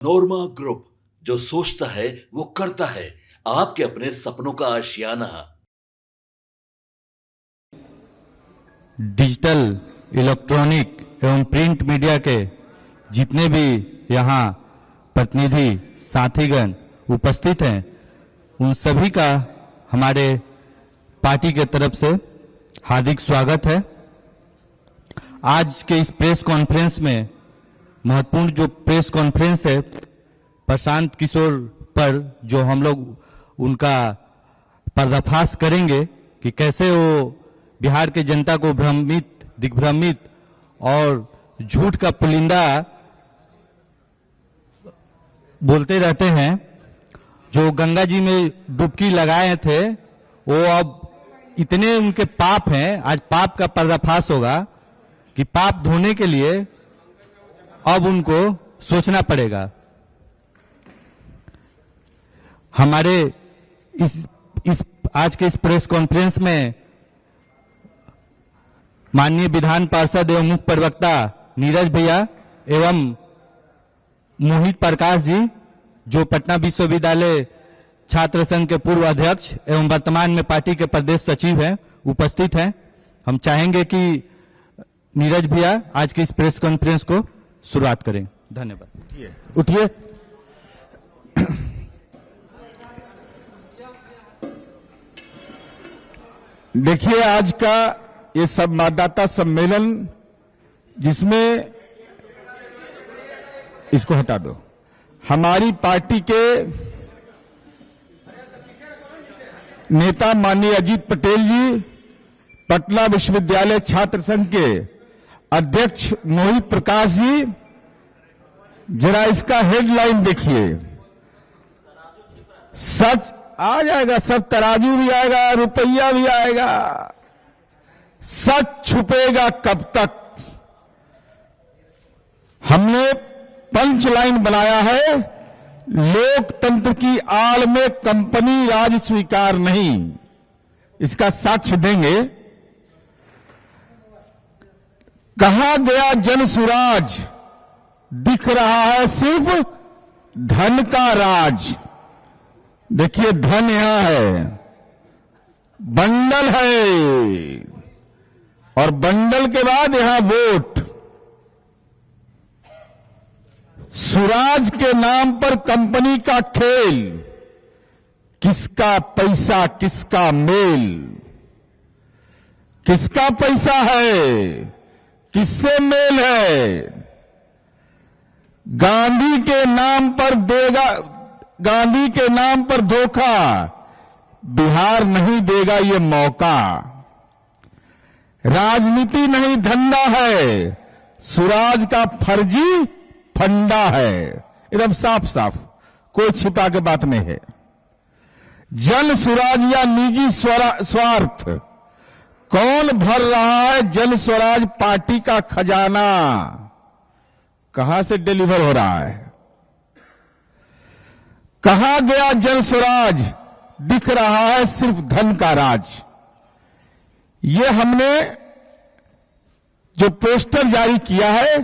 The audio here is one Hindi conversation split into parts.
नोरमा ग्रुप, जो सोचता है वो करता है। आपके अपने सपनों का आशियाना। डिजिटल, इलेक्ट्रॉनिक एवं प्रिंट मीडिया के जितने भी यहाँ प्रतिनिधि साथीगण उपस्थित हैं, उन सभी का हमारे पार्टी के तरफ से हार्दिक स्वागत है। आज के इस प्रेस कॉन्फ्रेंस में महत्वपूर्ण जो प्रेस कॉन्फ्रेंस है, प्रशांत किशोर पर जो हम लोग उनका पर्दाफाश करेंगे कि कैसे वो बिहार के जनता को भ्रमित, दिग्भ्रमित और झूठ का पुलिंदा बोलते रहते हैं। जो गंगा जी में डुबकी लगाए थे, वो अब इतने उनके पाप हैं, आज पाप का पर्दाफाश होगा कि पाप धोने के लिए अब उनको सोचना पड़ेगा। हमारे इस आज के इस प्रेस कॉन्फ्रेंस में माननीय विधान पार्षद एवं मुख्य प्रवक्ता नीरज भैया एवं मोहित प्रकाश जी, जो पटना विश्वविद्यालय छात्र संघ के पूर्व अध्यक्ष एवं वर्तमान में पार्टी के प्रदेश सचिव हैं, उपस्थित हैं। हम चाहेंगे कि नीरज भैया आज की इस प्रेस कॉन्फ्रेंस को शुरुआत करें। धन्यवाद। उठिए। देखिए, आज का ये संवाददाता सम्मेलन, जिसमें इसको हटा दो, हमारी पार्टी के नेता माननीय अजीत पटेल जी, पटना विश्वविद्यालय छात्र संघ के अध्यक्ष मोहित प्रकाश जी, जरा इसका हेडलाइन देखिए। सच आ जाएगा, सब तराजू भी आएगा, रुपया भी आएगा। सच छुपेगा कब तक? हमने पंच लाइन बनाया है, लोकतंत्र की आड़ में कंपनी राज स्वीकार नहीं। इसका साक्ष्य देंगे। कहा गया जन सुराज, दिख रहा है सिर्फ धन का राज। देखिए, धन यहां है, बंडल है, और बंडल के बाद यहां वोट। सुराज के नाम पर कंपनी का खेल, किसका पैसा किसका मेल। किसका पैसा है, किससे मेल है? गांधी के नाम पर देगा, गांधी के नाम पर धोखा, बिहार नहीं देगा ये मौका। राजनीति नहीं धंधा है, सुराज का फर्जी फंडा है। एकदम साफ साफ, कोई छिपा के बात नहीं है। जन सुराज या निजी स्वार्थ, कौन भर रहा है जन स्वराज पार्टी का खजाना? कहां से डिलीवर हो रहा है? कहा गया जन स्वराज, दिख रहा है सिर्फ धन का राज। ये हमने जो पोस्टर जारी किया है,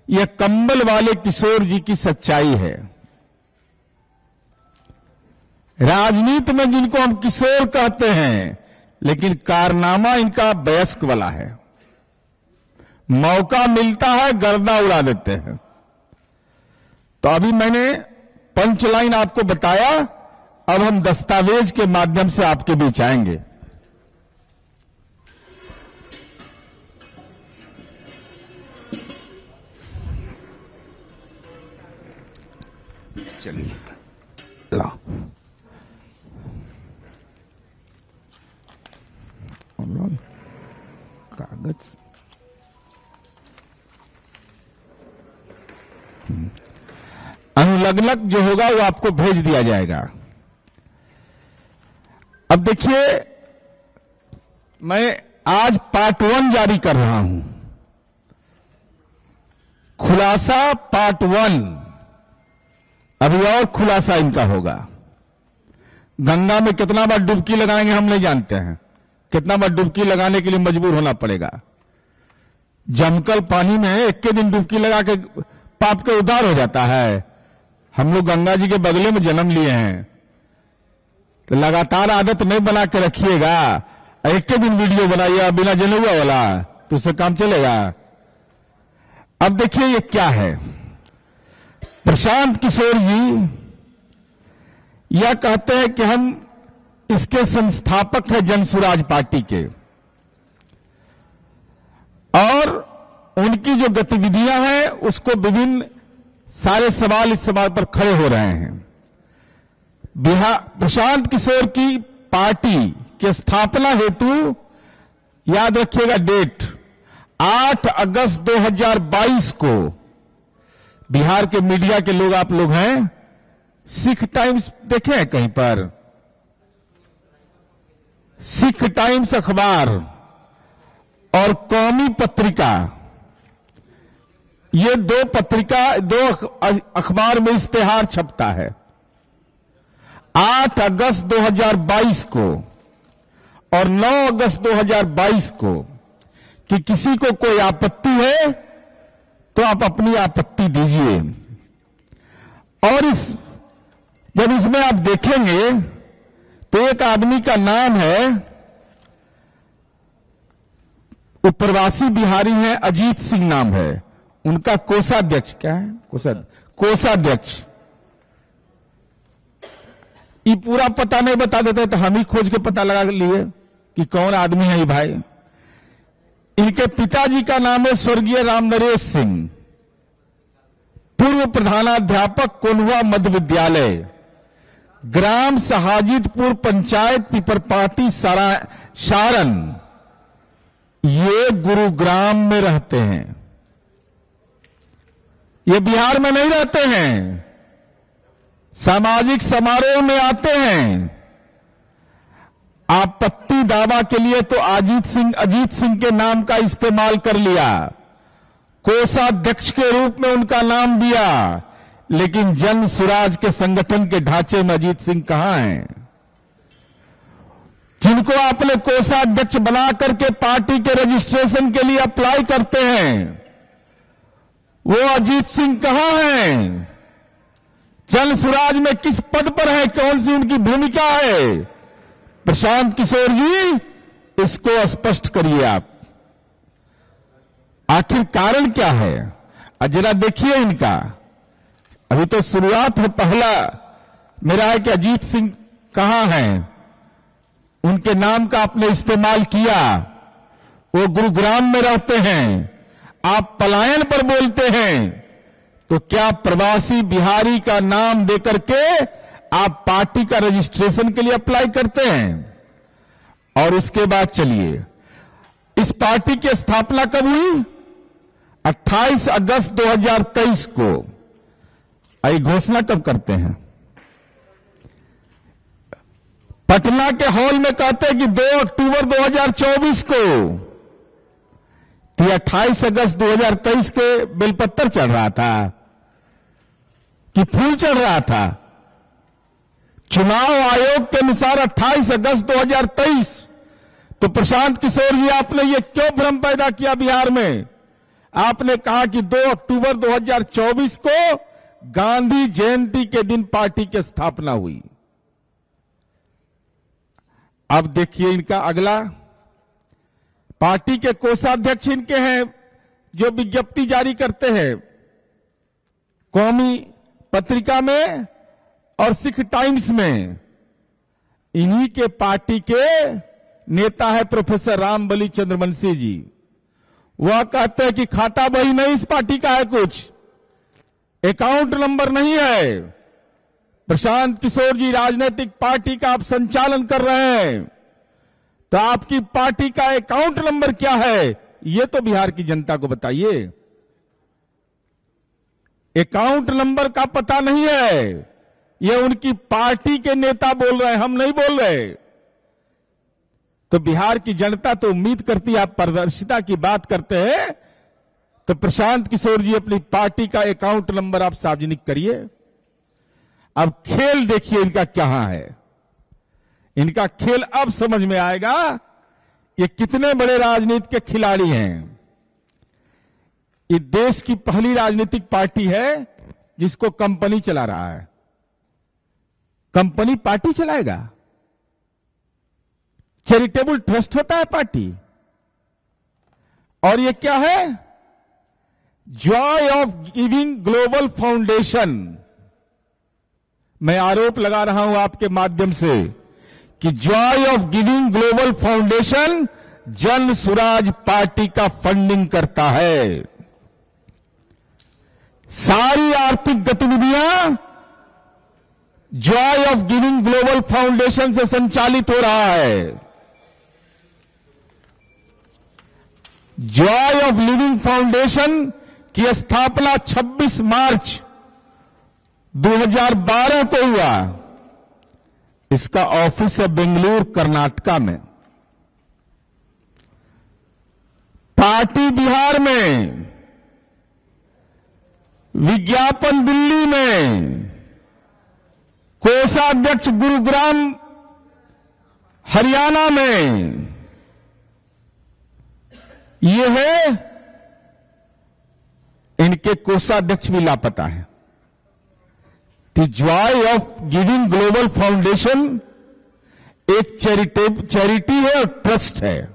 यह कंबल वाले किशोर जी की सच्चाई है। राजनीति में जिनको हम किशोर कहते हैं, लेकिन कारनामा इनका वयस्क वाला है। मौका मिलता है, गर्दा उड़ा देते हैं। तो अभी मैंने पंच लाइन आपको बताया, अब हम दस्तावेज के माध्यम से आपके बीच आएंगे। चलिए, लाओ। कागज अनुलग्नक जो होगा वो आपको भेज दिया जाएगा। अब देखिए, मैं आज पार्ट 1 जारी कर रहा हूं। खुलासा पार्ट 1, अभी और खुलासा इनका होगा। गंगा में कितना बार डुबकी लगाएंगे हम नहीं जानते हैं, कितना बार डुबकी लगाने के लिए मजबूर होना पड़ेगा। जमकल पानी में एक के दिन डुबकी लगा के पाप का उद्धार हो जाता है। हम लोग गंगा जी के बगले में जन्म लिए हैं, तो लगातार आदत नहीं बना के रखिएगा। एक के दिन वीडियो बनाइए बिना जनेऊ वाला, तो उससे काम चलेगा। अब देखिए ये क्या है। प्रशांत किशोर जी यह कहते हैं कि हम इसके संस्थापक हैं जनसुराज पार्टी के, और उनकी जो गतिविधियां हैं उसको विभिन्न सारे सवाल इस सवाल पर खड़े हो रहे हैं। प्रशांत किशोर की पार्टी के स्थापना हेतु याद रखिएगा डेट 8 अगस्त 2022 को बिहार के मीडिया के लोग आप लोग हैं, सिख टाइम्स देखे हैं कहीं पर, सिख टाइम्स अखबार और कौमी पत्रिका, ये दो अखबार में इश्तेहार छपता है 8 अगस्त 2022 को और 9 अगस्त 2022 को कि किसी को कोई आपत्ति है तो आप अपनी आपत्ति दीजिए। और जब इसमें आप देखेंगे तो एक आदमी का नाम है, प्रवासी बिहारी हैं, अजीत सिंह नाम है उनका, कोषाध्यक्ष क्या है, कोषाध्यक्ष। ये पूरा पता नहीं बता देते तो हम ही खोज के पता लगा लिए कि कौन आदमी है ये भाई। इनके पिताजी का नाम है स्वर्गीय रामनरेश सिंह, पूर्व प्रधानाध्यापक कोल्हुआ मध्य विद्यालय, ग्राम सहाजिदपुर, पंचायत पिपरपाती, सारण। ये गुरुग्राम में रहते हैं, ये बिहार में नहीं रहते हैं। सामाजिक समारोह में आते हैं। आपत्ति दावा के लिए तो अजीत सिंह के नाम का इस्तेमाल कर लिया, कोषाध्यक्ष के रूप में उनका नाम दिया, लेकिन जन सुराज के संगठन के ढांचे में अजीत सिंह कहां हैं? जिनको आपने कोषाध्यक्ष बना करके पार्टी के रजिस्ट्रेशन के लिए अप्लाई करते हैं, वो अजीत सिंह कहां हैं? जन सुराज में किस पद पर है? कौन सी उनकी भूमिका है? प्रशांत किशोर जी, इसको स्पष्ट करिए आप। आखिर कारण क्या है? जरा देखिए इनका, अभी तो शुरुआत है। पहला मेरा है कि अजीत सिंह कहां हैं, उनके नाम का आपने इस्तेमाल किया, वो गुरुग्राम में रहते हैं, आप पलायन पर बोलते हैं, तो क्या प्रवासी बिहारी का नाम देकर के आप पार्टी का रजिस्ट्रेशन के लिए अप्लाई करते हैं? और उसके बाद चलिए, इस पार्टी की स्थापना कब हुई? 28 अगस्त 2023 को। आई घोषणा कब करते हैं? पटना के हॉल में कहते हैं कि 2 अक्टूबर 2024 को। तो 28 अगस्त 2023 के बेलपत्तर चढ़ रहा था कि फूल चढ़ रहा था? चुनाव आयोग के अनुसार 28 अगस्त 2023। तो प्रशांत किशोर जी, आपने ये क्यों भ्रम पैदा किया बिहार में? आपने कहा कि 2 अक्टूबर 2024 को गांधी जयंती के दिन पार्टी की स्थापना हुई। अब देखिए इनका अगला, पार्टी के कोषाध्यक्ष इनके हैं जो विज्ञप्ति जारी करते हैं कौमी पत्रिका में और सिख टाइम्स में। इन्हीं के पार्टी के नेता है प्रोफेसर रामबली चंद्रवंशी जी। वह कहते हैं कि खाता बही नहीं इस पार्टी का है, कुछ अकाउंट नंबर नहीं है। प्रशांत किशोर जी, राजनीतिक पार्टी का आप संचालन कर रहे हैं, तो आपकी पार्टी का अकाउंट नंबर क्या है, ये तो बिहार की जनता को बताइए। अकाउंट नंबर का पता नहीं है, ये उनकी पार्टी के नेता बोल रहे हैं, हम नहीं बोल रहे। तो बिहार की जनता तो उम्मीद करती है, आप पारदर्शिता की बात करते हैं तो प्रशांत किशोर जी अपनी पार्टी का अकाउंट नंबर आप सार्वजनिक करिए। अब खेल देखिए इनका क्या है। इनका खेल अब समझ में आएगा ये कितने बड़े राजनीति के खिलाड़ी हैं। ये देश की पहली राजनीतिक पार्टी है जिसको कंपनी चला रहा है। कंपनी पार्टी चलाएगा? चैरिटेबल ट्रस्ट होता है पार्टी। और ये क्या है? Joy of giving global foundation. मैं आरोप लगा रहा हूं आपके माध्यम से कि Joy of giving global foundation Jan Suraaj party का फंडिंग करता है। सारी आर्थिक गतिविधियां Joy of giving global foundation से संचालित हो रहा है। जॉय ऑफ लिविंग फाउंडेशन की स्थापना 26 मार्च 2012 को हुआ। इसका ऑफिस है बेंगलुरु, कर्नाटका में। पार्टी बिहार में, विज्ञापन दिल्ली में, कोषाध्यक्ष गुरुग्राम हरियाणा में। ये है, इनके कोषाध्यक्ष भी लापता है। The Joy of giving global foundation एक चैरिटी है और ट्रस्ट है।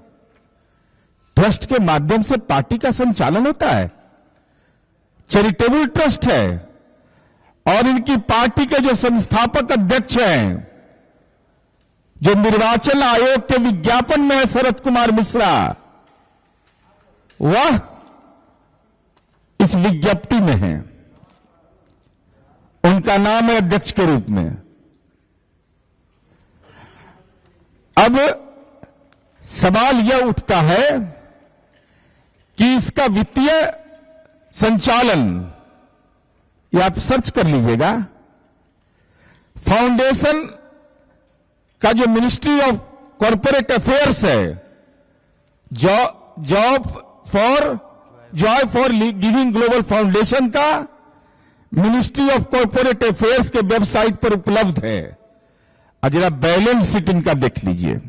ट्रस्ट के माध्यम से पार्टी का संचालन होता है। चैरिटेबल ट्रस्ट है। और इनकी पार्टी के जो संस्थापक अध्यक्ष हैं, जो निर्वाचन आयोग के विज्ञापन में है, शरद कुमार मिश्रा, वह इस विज्ञप्ति में है। उनका नाम है अध्यक्ष के रूप में। अब सवाल यह उठता है कि इसका वित्तीय संचालन, ये आप सर्च कर लीजिएगा, फाउंडेशन का जो मिनिस्ट्री ऑफ कॉरपोरेट अफेयर्स है, Joy for giving global foundation का मिनिस्ट्री ऑफ कॉरपोरेट अफेयर्स के वेबसाइट पर उपलब्ध है। और जरा बैलेंस शीट इनका देख लीजिए।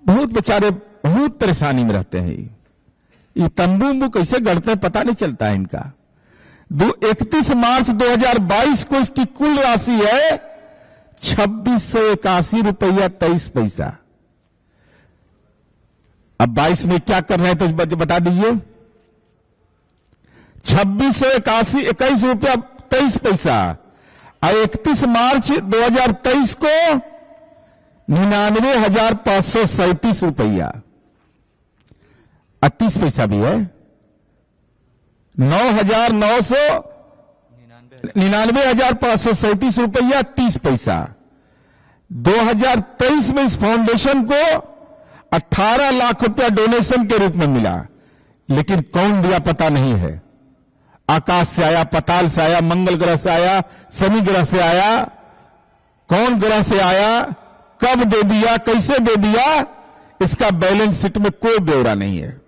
बहुत बेचारे बहुत परेशानी में रहते हैं। ये तंबू उम्बू कैसे गढ़ते हैं पता नहीं चलता है इनका। 31 मार्च 2022 को इसकी कुल राशि है 2681 रुपया 23 पैसा। अब 22 में क्या कर रहे हैं तो बता दीजिए। 2681 रुपया 23 पैसा और 31 मार्च 2023 को 99,537 रुपया 38 पैसा भी है। 99,537 रुपया 30 पैसा। 2023 में इस फाउंडेशन को 18 लाख रुपया डोनेशन के रूप में मिला। लेकिन कौन दिया पता नहीं है। आकाश से आया, पताल से आया, मंगल ग्रह से आया, शनि ग्रह से आया, कौन ग्रह से आया, कब दे दिया, कैसे दे दिया, इसका बैलेंस शीट में कोई ब्यौरा नहीं है।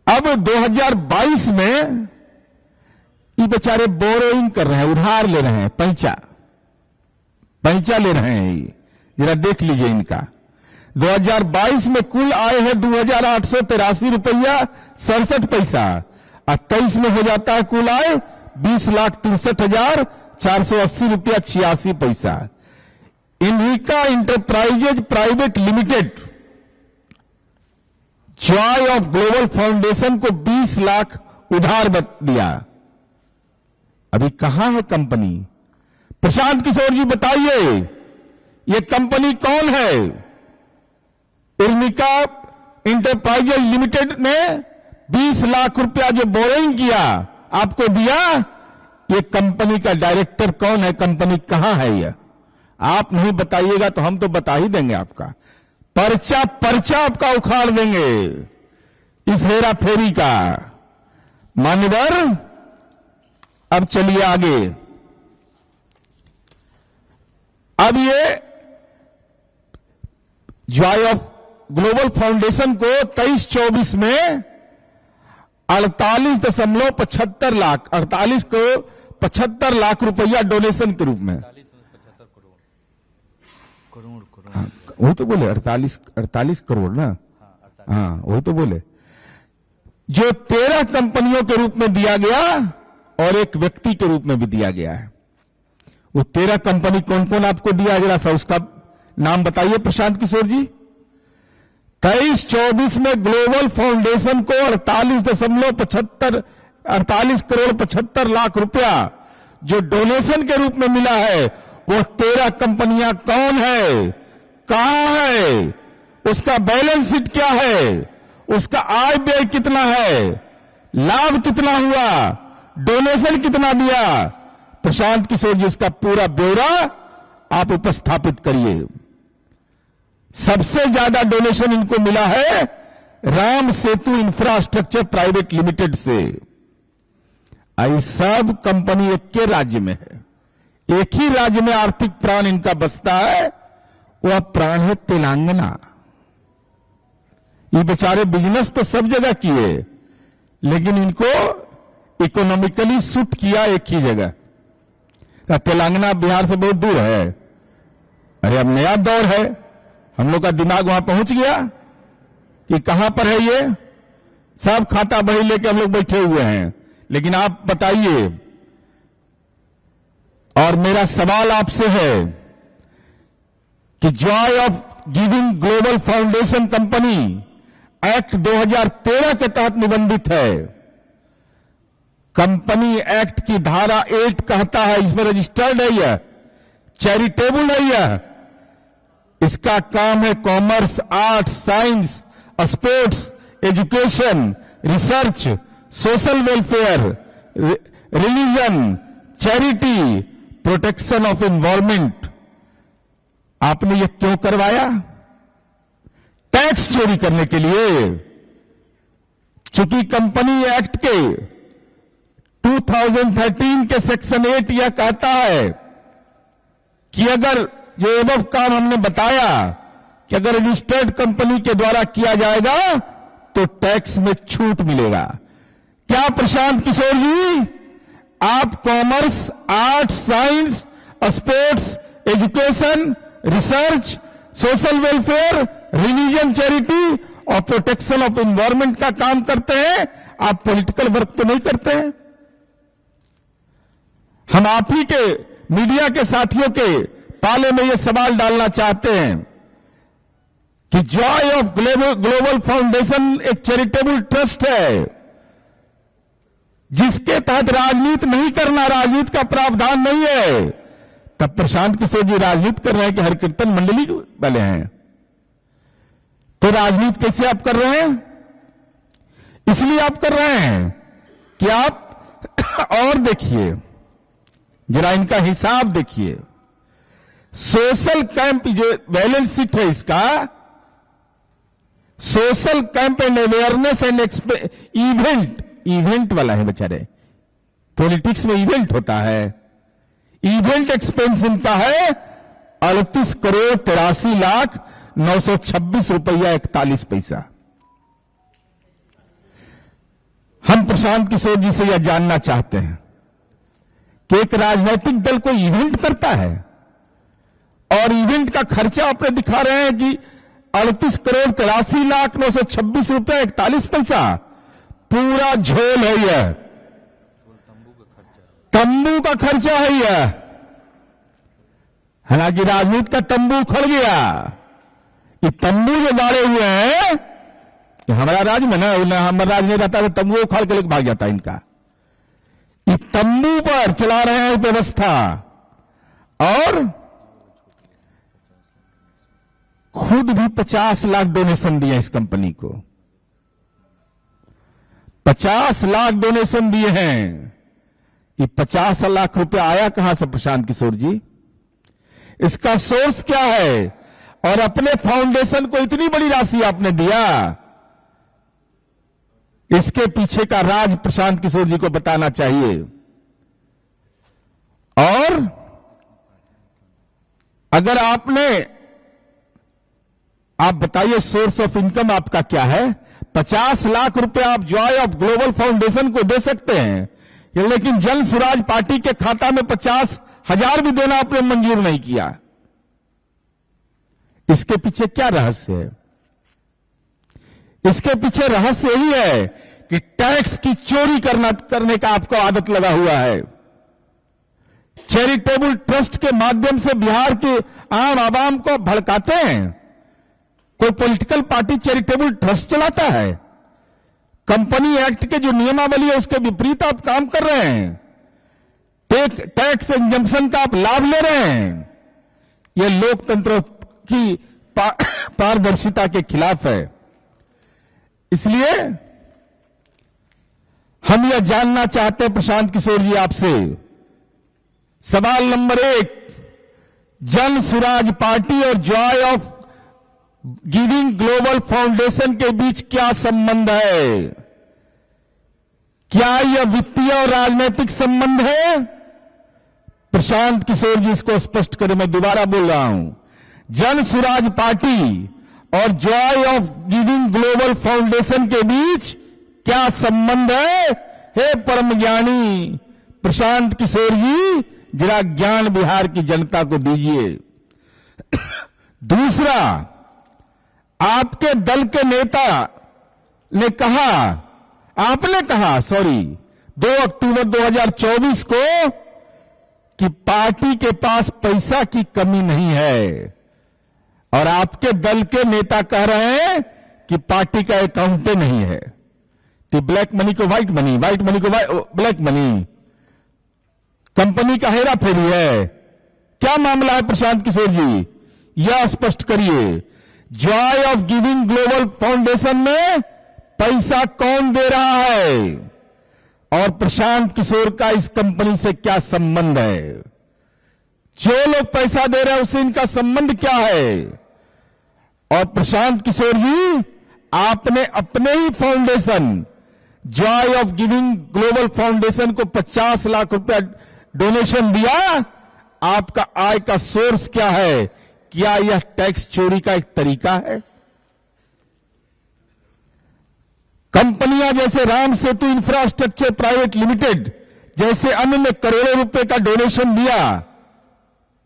अब 2022 में ये बेचारे बोरोइंग कर रहे हैं, उधार ले रहे हैं, पैंचा ले रहे हैं। जरा देख लीजिए इनका 2022 में कुल आय है 2,883 रुपया 67 पैसा और 23 में हो जाता है कुल आय 20,63,480 रुपया 86 पैसा। Enrica enterprises private limited joy of global foundation को 20 लाख उधार दिया। अभी कहां है कंपनी? प्रशांत किशोर जी बताइए, ये कंपनी कौन है? इनरिका इंटरप्राइजेज लिमिटेड ने 20 लाख रुपया जो बोरिंग किया आपको दिया, ये कंपनी का डायरेक्टर कौन है? कंपनी कहां है? ये आप नहीं बताइएगा तो हम तो बता ही देंगे। आपका पर्चा आपका उखाड़ देंगे इस हेरा फेरी का। मान्यवर, अब चलिए आगे। अब ये जॉय ऑफ ग्लोबल फाउंडेशन को 23-24 में 48.75 लाख 48 लाख रुपया डोनेशन के रूप में, वही तो बोले 48 करोड़ ना, हाँ वही तो बोले। जो 13 कंपनियों के रूप में दिया गया और एक व्यक्ति के रूप में भी दिया गया है। वो 13 कंपनी कौन कौन आपको दिया, जरा सा उसका नाम बताइए प्रशांत किशोर जी। 23-24 में ग्लोबल फाउंडेशन को 48 करोड़ 75 लाख रुपया जो डोनेशन के रूप में मिला है, वो 13 कंपनियां कौन है, कहां है, उसका बैलेंस शीट क्या है, उसका आय व्यय कितना है, लाभ कितना हुआ, डोनेशन कितना दिया, प्रशांत किशोर जी इसका पूरा ब्यौरा आप उपस्थापित करिए। सबसे ज्यादा डोनेशन इनको मिला है Ram Setu infrastructure private limited से। आई सब कंपनी एक के राज्य में है, एक ही राज्य में आर्थिक प्राण इनका बसता है, वह प्राण है तेलंगाना। ये बेचारे बिजनेस तो सब जगह किए, लेकिन इनको इकोनॉमिकली सूट किया एक ही जगह। तेलंगाना बिहार से बहुत दूर है। अरे अब नया दौर है, हम लोग का दिमाग वहां पहुंच गया कि कहां पर है ये, सब खाता बही लेके हम लोग बैठे हुए हैं। लेकिन आप बताइए, और मेरा सवाल आपसे है कि Joy of giving global foundation company act 2013 के तहत निबंधित है। कंपनी एक्ट की धारा 8 कहता है, इसमें रजिस्टर्ड है, यह चैरिटेबल है, यह इसका काम है commerce, arts, science, sports, education, research, social welfare, religion, charity, protection of environment. आपने यह क्यों करवाया? टैक्स चोरी करने के लिए। चूंकि कंपनी एक्ट के 2013 के सेक्शन 8 यह कहता है कि अगर जो एवं काम हमने बताया कि अगर रजिस्टर्ड कंपनी के द्वारा किया जाएगा तो टैक्स में छूट मिलेगा। क्या प्रशांत किशोर जी आप commerce, arts, science, sports, education, research, social welfare, religion, charity और प्रोटेक्शन ऑफ एनवायरमेंट का काम करते हैं? आप पॉलिटिकल वर्क तो नहीं करते हैं। हम आप ही के मीडिया के साथियों के पाले में यह सवाल डालना चाहते हैं कि जॉय ऑफ ग्लोबल फाउंडेशन एक चैरिटेबल ट्रस्ट है जिसके तहत राजनीति नहीं करना, राजनीति का प्रावधान नहीं है। तब प्रशांत किशोर जी राजनीति कर रहे हैं कि हर कीर्तन मंडली वाले हैं, तो राजनीति कैसे आप कर रहे हैं? इसलिए आप कर रहे हैं कि आप और देखिए, जरा इनका हिसाब देखिए। सोशल कैंप जो बैलेंस शीट है इसका, social camp and awareness and event वाला है बेचारे। पॉलिटिक्स में इवेंट होता है। इवेंट एक्सपेंस इनका है 38 करोड़ 83 लाख 926 रुपया 41 पैसा। हम प्रशांत किशोर जी से यह जानना चाहते हैं कि एक राजनीतिक दल कोई इवेंट करता है और इवेंट का खर्चा आपने दिखा रहे हैं कि 38 करोड़ 83 लाख 926 रुपया 41 पैसा। पूरा झोल है यह, तंबू का खर्चा है यह। हालांकि राजनीति का तंबू उखड़ गया। ये तंबू जो गाड़े हुए हैं, हमारा राज्य में ना हमारा राज्य में रहता है, तंबू उखाड़ के लेकर भाग जाता है इनका। ये तंबू पर चला रहे हैं व्यवस्था और खुद भी 50 लाख डोनेशन दिया इस कंपनी को। 50 लाख डोनेशन दिए हैं। ये 50 लाख रुपया आया कहां से प्रशांत किशोर जी? इसका सोर्स क्या है? और अपने फाउंडेशन को इतनी बड़ी राशि आपने दिया, इसके पीछे का राज प्रशांत किशोर जी को बताना चाहिए। और अगर आप बताइए सोर्स ऑफ इनकम आपका क्या है? 50 लाख रुपया आप जॉय ऑफ ग्लोबल फाउंडेशन को दे सकते हैं, लेकिन जन स्वराज पार्टी के खाता में 50,000 भी देना आपने मंजूर नहीं किया। इसके पीछे क्या रहस्य है? इसके पीछे रहस्य यही है कि टैक्स की चोरी करने का आपको आदत लगा हुआ है। चैरिटेबल ट्रस्ट के माध्यम से बिहार के आम आवाम को भड़काते हैं। कोई पॉलिटिकल पार्टी चैरिटेबल ट्रस्ट चलाता है? कंपनी एक्ट के जो नियमावली है उसके विपरीत आप काम कर रहे हैं। टैक्स एग्जम्पशन का आप लाभ ले रहे हैं। यह लोकतंत्र की पारदर्शिता के खिलाफ है। इसलिए हम यह जानना चाहते हैं प्रशांत किशोर जी आपसे, सवाल नंबर 1, जन सुराज पार्टी और Joy of giving global foundation के बीच क्या संबंध है? क्या यह वित्तीय और राजनीतिक संबंध है? प्रशांत किशोर जी इसको स्पष्ट करें। मैं दोबारा बोल रहा हूं, जन सुराज पार्टी और Joy of giving global foundation के बीच क्या संबंध है? हे परम ज्ञानी प्रशांत किशोर जी, जरा ज्ञान बिहार की जनता को दीजिए। दूसरा, आपके दल के नेता ने कहा, आपने कहा 2 अक्टूबर 2024 को कि पार्टी के पास पैसा की कमी नहीं है, और आपके दल के नेता कह रहे हैं कि पार्टी का अकाउंट नहीं है, कि ब्लैक मनी को व्हाइट मनी, व्हाइट मनी को ब्लैक मनी, कंपनी का हेरा फेरी है। क्या मामला है प्रशांत किशोर जी? यह स्पष्ट करिए। Joy of giving global foundation में पैसा कौन दे रहा है, और प्रशांत किशोर का इस कंपनी से क्या संबंध है? जो लोग पैसा दे रहे हैं उससे इनका संबंध क्या है? और प्रशांत किशोर जी, आपने अपने ही foundation joy of giving global foundation को 50 लाख रुपया डोनेशन दिया। आपका आय का सोर्स क्या है? क्या यह टैक्स चोरी का एक तरीका है? कंपनियां जैसे Ram Setu infrastructure private limited जैसे अन्य ने करोड़ों रुपए का डोनेशन दिया,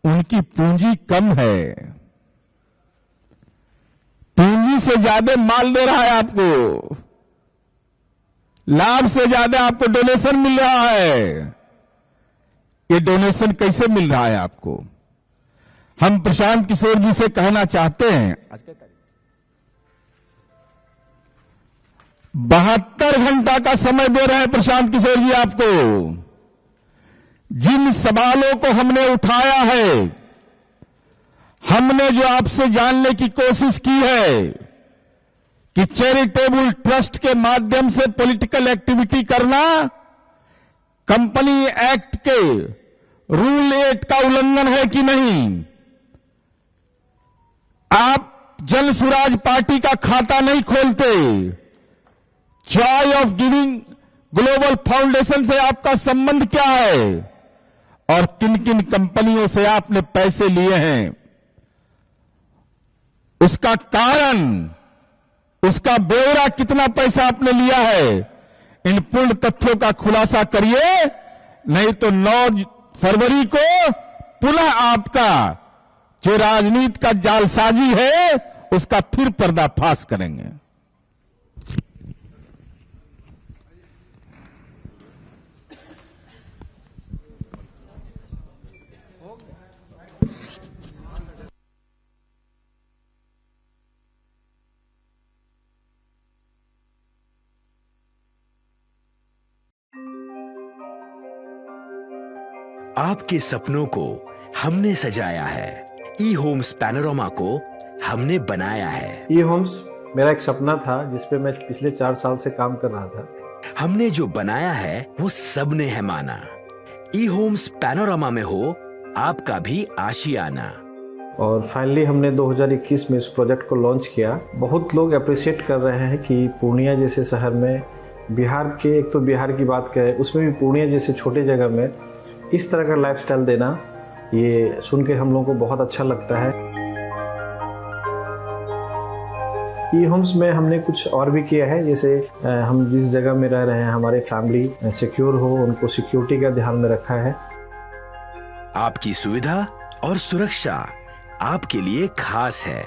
उनकी पूंजी कम है, पूंजी से ज्यादा माल दे रहा है आपको, लाभ से ज्यादा आपको डोनेशन मिल रहा है। ये डोनेशन कैसे मिल रहा है आपको? हम प्रशांत किशोर जी से कहना चाहते हैं, 72 घंटा का समय दे रहे हैं प्रशांत किशोर जी आपको। जिन सवालों को हमने उठाया है, हमने जो आपसे जानने की कोशिश की है कि चैरिटेबल ट्रस्ट के माध्यम से पॉलिटिकल एक्टिविटी करना कंपनी एक्ट के रूल 8 का उल्लंघन है कि नहीं, आप जन सुराज पार्टी का खाता नहीं खोलते, Joy of giving global foundation से आपका संबंध क्या है, और किन किन कंपनियों से आपने पैसे लिए हैं, उसका कारण, उसका ब्यौरा, कितना पैसा आपने लिया है, इन पूर्ण तथ्यों का खुलासा करिए। नहीं तो 9 फरवरी को पुनः आपका जो राजनीति का जालसाजी है उसका फिर पर्दाफाश करेंगे। आपके सपनों को हमने सजाया है, ई होम्स पैनोरामा को हमने बनाया है। ई होम्स मेरा एक सपना था जिस पे मैं पिछले 4 साल से काम कर रहा था। हमने जो बनाया है वो सबने है माना। ई होम्स पैनोरामा में हो आपका भी आशियाना। और फाइनली हमने 2021 में इस प्रोजेक्ट को लॉन्च किया। बहुत लोग अप्रिशिएट कर रहे हैं कि पूर्णिया जैसे शहर में, बिहार के, एक तो बिहार की बात करें उसमें भी पूर्णिया जैसे छोटे जगह में इस तरह का लाइफस्टाइल देना, ये सुन के हम लोगों को बहुत अच्छा लगता है। ई होम्स में हमने कुछ और भी किया है, जैसे हम जिस जगह में रह रहे हैं हमारे फैमिली सिक्योर हो, उनको सिक्योरिटी का ध्यान में रखा है। आपकी सुविधा और सुरक्षा आपके लिए खास है।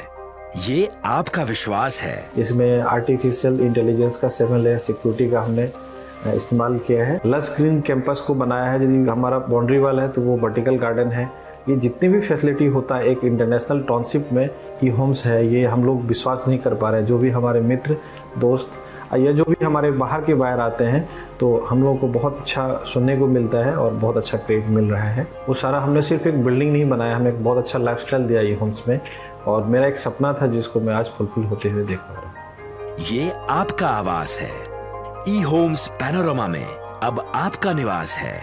ये आपका विश्वास है। इसमें आर्टिफिशियल इंटेलिजेंस का 7 लेयर सिक्योरिटी का हमने इस्तेमाल किया है। लस ग्रीन कैंपस को बनाया है। यदि हमारा बाउंड्री वाल है तो वो वर्टिकल गार्डन है। ये जितनी भी फैसिलिटी होता है एक इंटरनेशनल टाउनशिप में ई होम्स है, ये हम लोग विश्वास नहीं कर पा रहे हैं। जो भी हमारे मित्र दोस्त या जो भी हमारे बाहर के बाहर आते हैं तो हम लोगों को बहुत अच्छा सुनने को मिलता है और बहुत अच्छा क्रेडिट मिल रहा है। वो सारा हमने सिर्फ एक बिल्डिंग नहीं बनाया, हमें एक बहुत अच्छा लाइफस्टाइल दिया ई होम्स में, और मेरा एक सपना था जिसको मैं आज फुलफिल होते हुए देख पा रहा हूँ। ये आपका आवास है। ई होम्स पैनोरामा में अब आपका निवास है।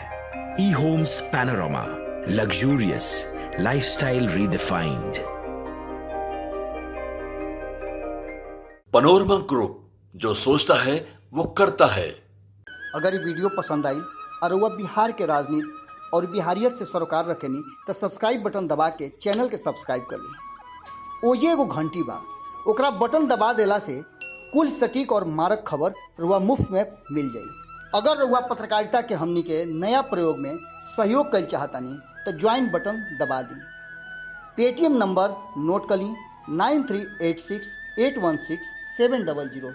E homes panorama, luxurious lifestyle redefined. Panorama group, जो सोचता है वो करता है। अगर ये वीडियो पसंद आई और वह बिहार के राजनीति और बिहारियत से सरोकार रखेनी तो सब्सक्राइब बटन दबा के चैनल के सब्सक्राइब कर ली। ओजे एगो घंटी बा, ओकरा बटन दबा देला से कुल सटीक और मारक खबर रुआ मुफ्त में मिल जाई। अगर रुआ पत्रकारिता के हमनी के नया प्रयोग में सहयोग कर चाहतानी तो ज्वाइन बटन दबा दी। पेटीएम नंबर नोट कर ली 9386816700।